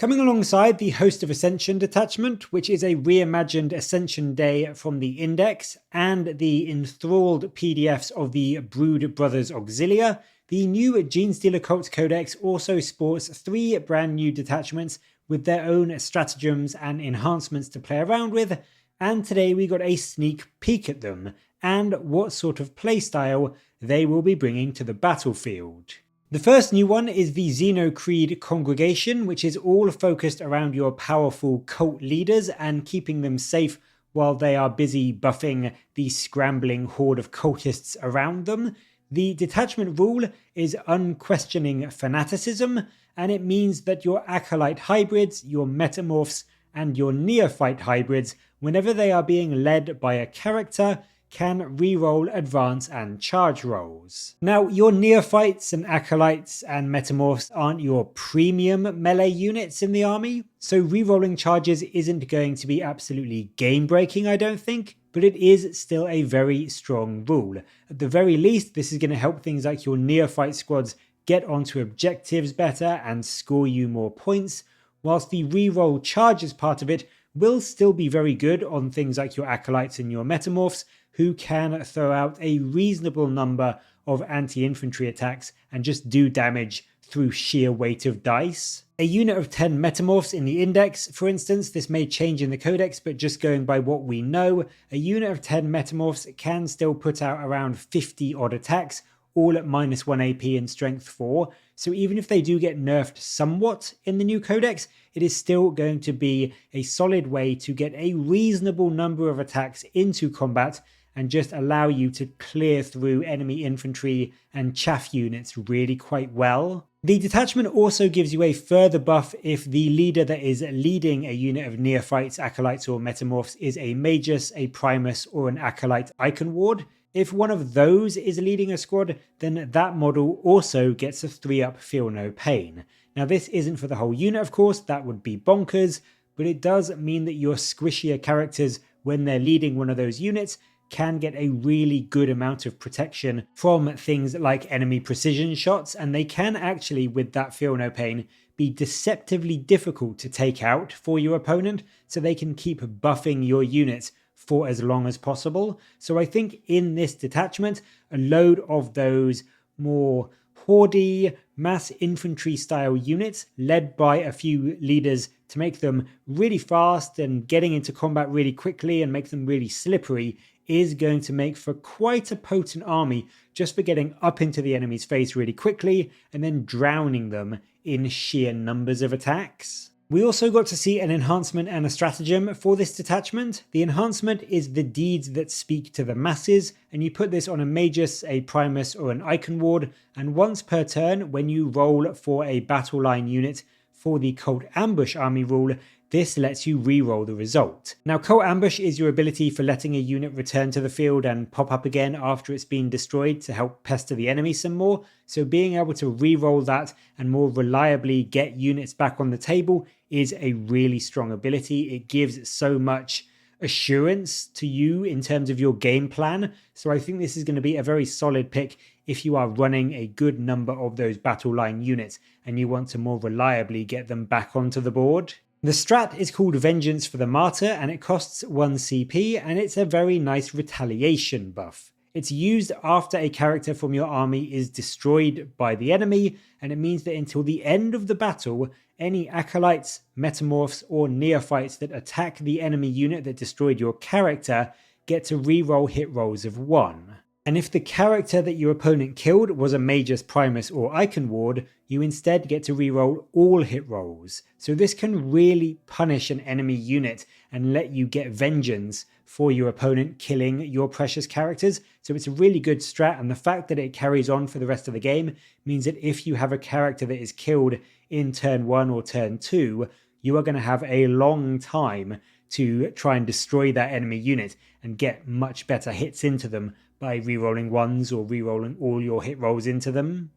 Coming alongside the Host of Ascension detachment, which is a reimagined Ascension Day from the Index, and the enthralled PDFs of the Brood Brothers Auxilia, the new Genestealer Cults Codex also sports 3 brand new detachments with their own stratagems and enhancements to play around with, and today we got a sneak peek at them, and what sort of playstyle they will be bringing to the battlefield. The first new one is the Xeno Creed Congregation, which is all focused around your powerful cult leaders and keeping them safe while they are busy buffing the scrambling horde of cultists around them. The detachment rule is unquestioning fanaticism, and it means that your acolyte hybrids, your metamorphs, and your neophyte hybrids, whenever they are being led by a character, can reroll advance and charge rolls. Now, your neophytes and acolytes and metamorphs aren't your premium melee units in the army, so rerolling charges isn't going to be absolutely game-breaking, I don't think, but it is still a very strong rule. At the very least, this is going to help things like your neophyte squads get onto objectives better and score you more points, whilst the reroll charges part of it will still be very good on things like your acolytes and your metamorphs, who can throw out a reasonable number of anti-infantry attacks and just do damage through sheer weight of dice. A unit of 10 metamorphs in the Index, for instance, this may change in the Codex, but just going by what we know, a unit of 10 metamorphs can still put out around 50 odd attacks, all at -1 AP and strength 4, so even if they do get nerfed somewhat in the new Codex, it is still going to be a solid way to get a reasonable number of attacks into combat and just allow you to clear through enemy infantry and chaff units really quite well. The detachment also gives you a further buff if the leader that is leading a unit of neophytes, acolytes, or metamorphs is a magus, a primus, or an acolyte icon ward. If one of those is leading a squad, then that model also gets a 3-up Feel No Pain. Now, this isn't for the whole unit, of course, that would be bonkers, but it does mean that your squishier characters, when they're leading one of those units, can get a really good amount of protection from things like enemy precision shots, and they can actually, with that Feel No Pain, be deceptively difficult to take out for your opponent, so they can keep buffing your units for as long as possible. So I think in this detachment, a load of those more hordy mass infantry style units led by a few leaders to make them really fast and getting into combat really quickly and make them really slippery is going to make for quite a potent army just for getting up into the enemy's face really quickly and then drowning them in sheer numbers of attacks. We also got to see an enhancement and a stratagem for this detachment. The enhancement is the deeds that speak to the masses, and you put this on a magus, a primus, or an icon ward, and once per turn when you roll for a battle line unit for the Cult Ambush army rule, this lets you re-roll the result. Now, Cult Ambush is your ability for letting a unit return to the field and pop up again after it's been destroyed to help pester the enemy some more, so being able to re-roll that and more reliably get units back on the table is a really strong ability. It gives so much assurance to you in terms of your game plan, so I think this is going to be a very solid pick if you are running a good number of those battle line units and you want to more reliably get them back onto the board. The strat is called Vengeance for the Martyr, and it costs 1 CP, and it's a very nice retaliation buff. It's used after a character from your army is destroyed by the enemy, and it means that until the end of the battle, any acolytes, metamorphs, or neophytes that attack the enemy unit that destroyed your character get to reroll hit rolls of 1. And if the character that your opponent killed was a Magus, Primus, or Icon Ward, you instead get to reroll all hit rolls. So this can really punish an enemy unit and let you get vengeance for your opponent killing your precious characters. So it's a really good strat, and the fact that it carries on for the rest of the game means that if you have a character that is killed in turn 1 or turn 2, you are going to have a long time to try and destroy that enemy unit and get much better hits into them by rerolling 1s or rerolling all your hit rolls into them.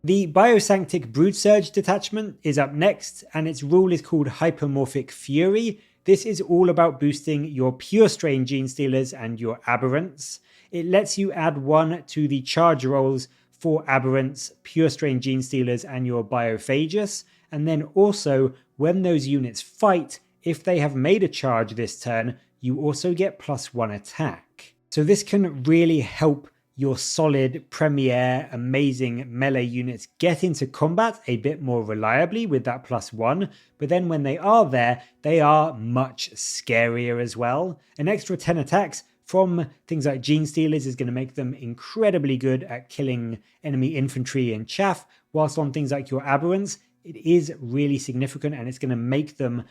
The Biosanctic Broodsurge detachment is up next, and its rule is called Hypermorphic Fury. This is all about boosting your Pure Strain Genestealers and your Aberrants. It lets you add 1 to the charge rolls for Aberrants, Pure Strain Genestealers, and your Biophagus, and then also when those units fight, if they have made a charge this turn, you also get +1 attack. So this can really help your solid, premier, amazing melee units get into combat a bit more reliably with that +1, but then when they are there, they are much scarier as well. An extra 10 attacks from things like Genestealers is going to make them incredibly good at killing enemy infantry and chaff, whilst on things like your Aberrants, it is really significant and it's going to make them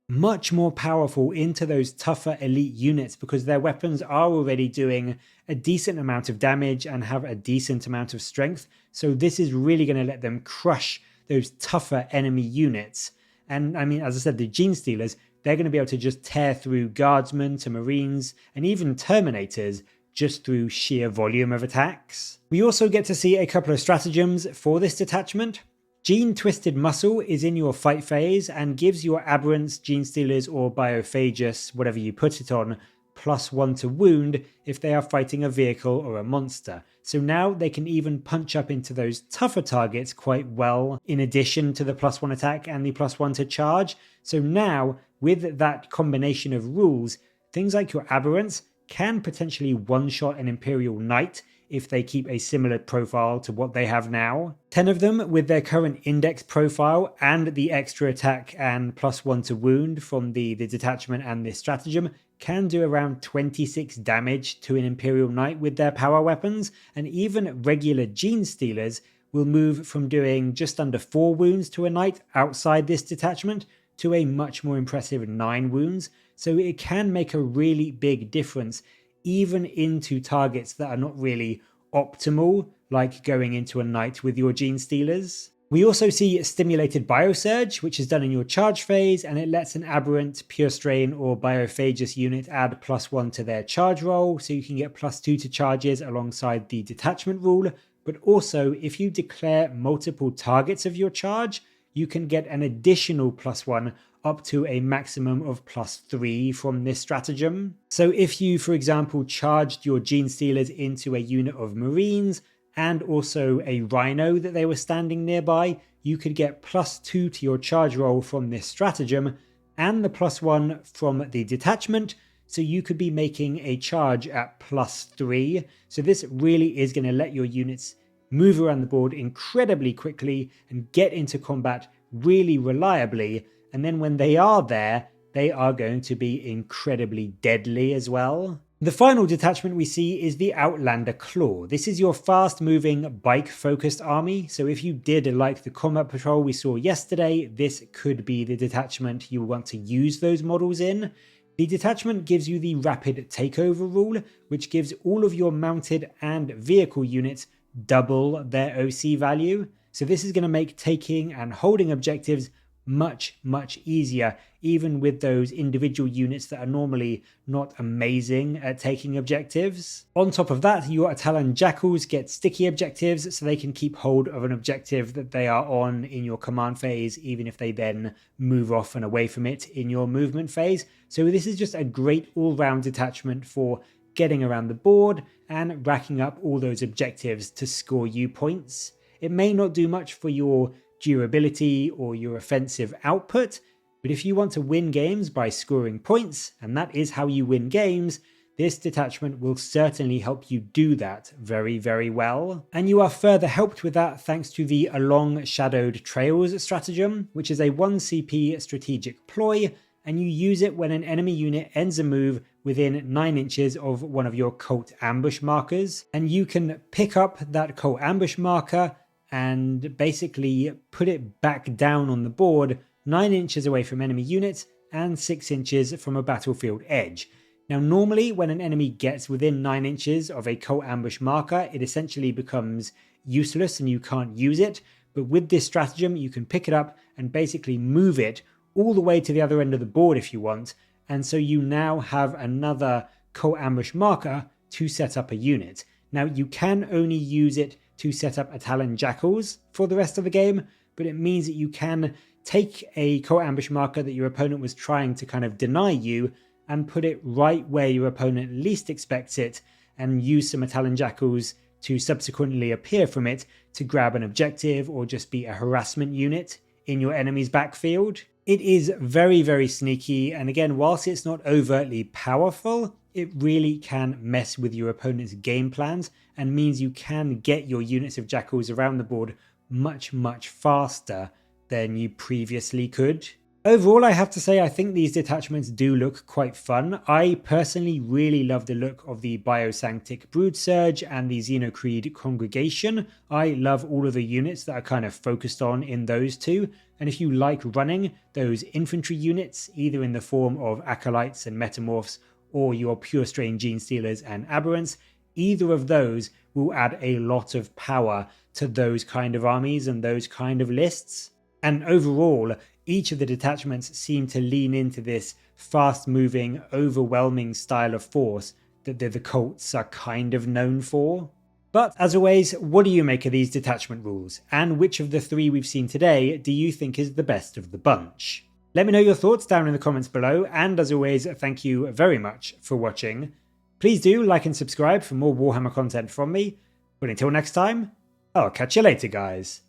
much more powerful into those tougher elite units because their weapons are already doing a decent amount of damage and have a decent amount of strength. So this is really going to let them crush those tougher enemy units. And I mean, as I said, the Genestealers, they're going to be able to just tear through guardsmen to marines and even terminators just through sheer volume of attacks. We also get to see a couple of stratagems for this detachment. Gene Twisted Muscle is in your fight phase and gives your Aberrants, Genestealers or Biophagus, whatever you put it on, +1 to wound if they are fighting a vehicle or a monster. So now they can even punch up into those tougher targets quite well, in addition to the +1 attack and the +1 to charge. So now, with that combination of rules, things like your Aberrants can potentially one-shot an Imperial Knight if they keep a similar profile to what they have now. 10 of them with their current index profile and the extra attack and +1 to wound from the detachment and this stratagem can do around 26 damage to an Imperial Knight with their power weapons, and even regular Genestealers will move from doing just under 4 wounds to a Knight outside this detachment to a much more impressive 9 wounds, so it can make a really big difference even into targets that are not really optimal, like going into a Knight with your Genestealers. We also see Stimulated Biosurge, which is done in your charge phase, and it lets an Aberrant, Pure Strain or Biophagus unit add +1 to their charge roll, so you can get +2 to charges alongside the detachment rule, but also if you declare multiple targets of your charge, you can get an additional +1 up to a maximum of +3 from this stratagem. So if you, for example, charged your Genestealers into a unit of Marines and also a Rhino that they were standing nearby, you could get +2 to your charge roll from this stratagem and the +1 from the detachment, so you could be making a charge at +3. So this really is going to let your units move around the board incredibly quickly and get into combat really reliably, and then when they are there, they are going to be incredibly deadly as well. The final detachment we see is the Outlander Claw. This is your fast-moving, bike-focused army, so if you did like the combat patrol we saw yesterday, this could be the detachment you want to use those models in. The detachment gives you the Rapid Takeover rule, which gives all of your mounted and vehicle units double their OC value. So this is going to make taking and holding objectives much easier, even with those individual units that are normally not amazing at taking objectives. On top of that, your Talon Jackals get sticky objectives, so they can keep hold of an objective that they are on in your command phase, even if they then move off and away from it in your movement phase. So this is just a great all-round detachment for getting around the board and racking up all those objectives to score you points. It may not do much for your durability or your offensive output, but if you want to win games by scoring points, and that is how you win games, this detachment will certainly help you do that very well. And you are further helped with that thanks to the Along Shadowed Trails stratagem, which is a 1 CP strategic ploy, and you use it when an enemy unit ends a move within 9 inches of one of your cult ambush markers, and you can pick up that cult ambush marker and basically put it back down on the board 9 inches away from enemy units and 6 inches from a battlefield edge. Now normally when an enemy gets within 9 inches of a cult ambush marker, it essentially becomes useless and you can't use it, but with this stratagem you can pick it up and basically move it all the way to the other end of the board if you want, and so you now have another cult ambush marker to set up a unit. Now you can only use it to set up a Talon Jackals for the rest of the game, but it means that you can take a cult ambush marker that your opponent was trying to kind of deny you and put it right where your opponent least expects it, and use some Talon Jackals to subsequently appear from it to grab an objective or just be a harassment unit in your enemy's backfield. It is very, very sneaky, and again, whilst it's not overtly powerful, it really can mess with your opponent's game plans and means you can get your units of jackals around the board much, much faster than you previously could. Overall, I have to say I think these detachments do look quite fun. I personally really love the look of the Biosanctic Brood Surge and the Xenocreed Congregation. I love all of the units that are kind of focused on in those two. And if you like running those infantry units, either in the form of Acolytes and Metamorphs or your Pure Strain Genestealers and Aberrants, either of those will add a lot of power to those kind of armies and those kind of lists. And overall, each of the detachments seem to lean into this fast-moving, overwhelming style of force that the cults are kind of known for. But as always, what do you make of these detachment rules? And which of the three we've seen today do you think is the best of the bunch? Let me know your thoughts down in the comments below, and as always, thank you very much for watching. Please do like and subscribe for more Warhammer content from me, but until next time, I'll catch you later, guys.